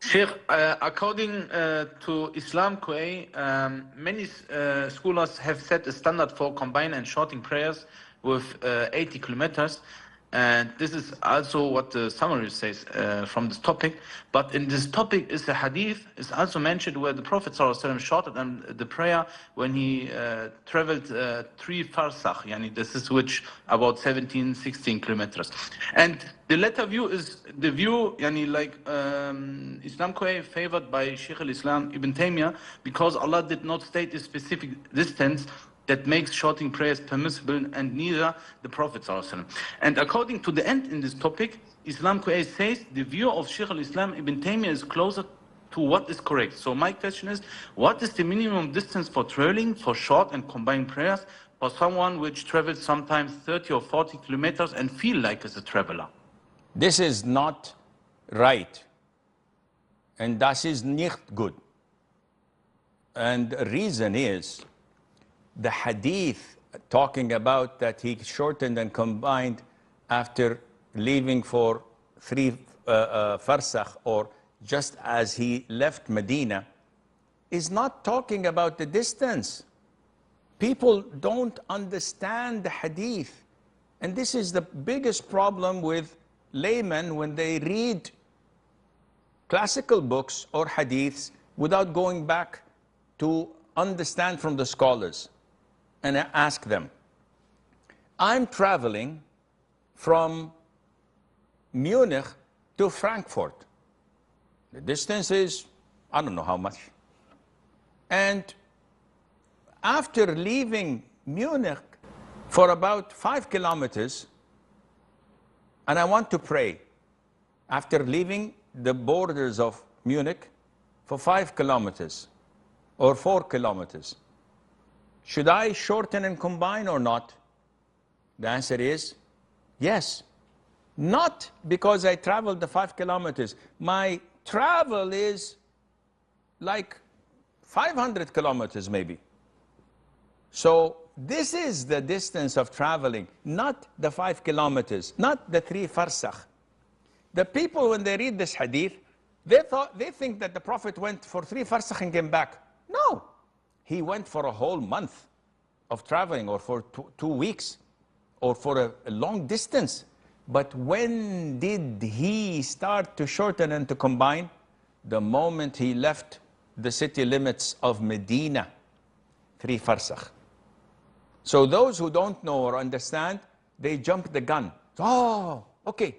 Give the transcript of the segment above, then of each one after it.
Sheikh, according to Islam QA, many scholars have set a standard for combined and shorting prayers with 80 kilometers. And this is also what the summary says from this topic. But in this topic is a hadith, is also mentioned where the Prophet ﷺ shorted the prayer when he traveled 3 farsakh. Yani this is which about 17, 16 kilometers. And the latter view is the view, yani like Islam favored by Shaykh al-Islam Ibn Taymiyyah, because Allah did not state a specific distance that makes shorting prayers permissible, and neither the Prophet ﷺ. And according to the end in this topic, Islam says the view of Shaykh al-Islam Ibn Taymiyyah is closer to what is correct. So my question is, what is the minimum distance for traveling for short and combined prayers for someone which travels sometimes 30 or 40 kilometers and feel like as a traveler? This is not right. And das ist nicht good. And the reason is, the hadith talking about that he shortened and combined after leaving for 3 farsakh, or just as he left Medina, is not talking about the distance. People don't understand the hadith. And this is the biggest problem with laymen when they read classical books or hadiths without going back to understand from the scholars. And I ask them, I'm traveling from Munich to Frankfurt. The distance is, I don't know how much. And after leaving Munich for about 5 kilometers, and I want to pray, after leaving the borders of Munich for 5 kilometers or 4 kilometers, should I shorten and combine or not? The answer is yes. Not because I traveled the 5 kilometers. My travel is like 500 kilometers maybe. So this is the distance of traveling, not the 5 kilometers, not the 3 farsakh. The people, when they read this hadith, they think that the Prophet went for 3 farsakh and came back. No. He went for a whole month of traveling, or for 2 weeks, or for a long distance. But when did he start to shorten and to combine? The moment he left the city limits of Medina, 3 farsakh. So those who don't know or understand, they jump the gun. Oh, okay.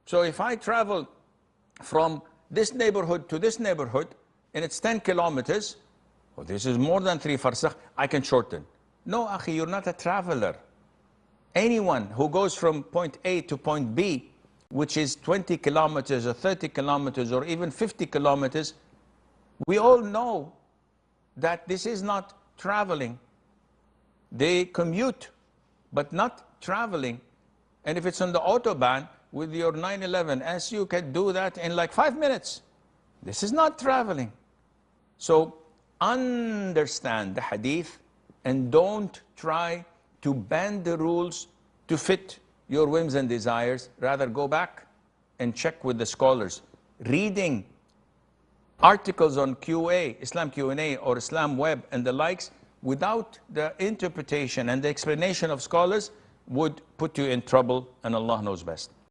So if I travel from this neighborhood to this neighborhood, and it's 10 kilometers, oh, this is more than 3 farsakh, I can shorten. No, akhi, you're not a traveler. Anyone who goes from point A to point B, which is 20 kilometers or 30 kilometers or even 50 kilometers, we all know that this is not traveling. They commute, but not traveling. And if it's on the Autobahn with your 911S, you can do that in like 5 minutes. This is not traveling. So understand the hadith and don't try to bend the rules to fit your whims and desires. Rather, go back and check with the scholars. Reading articles on QA, Islam Q&A or Islam Web and the likes, without the interpretation and the explanation of scholars, would put you in trouble, and Allah knows best.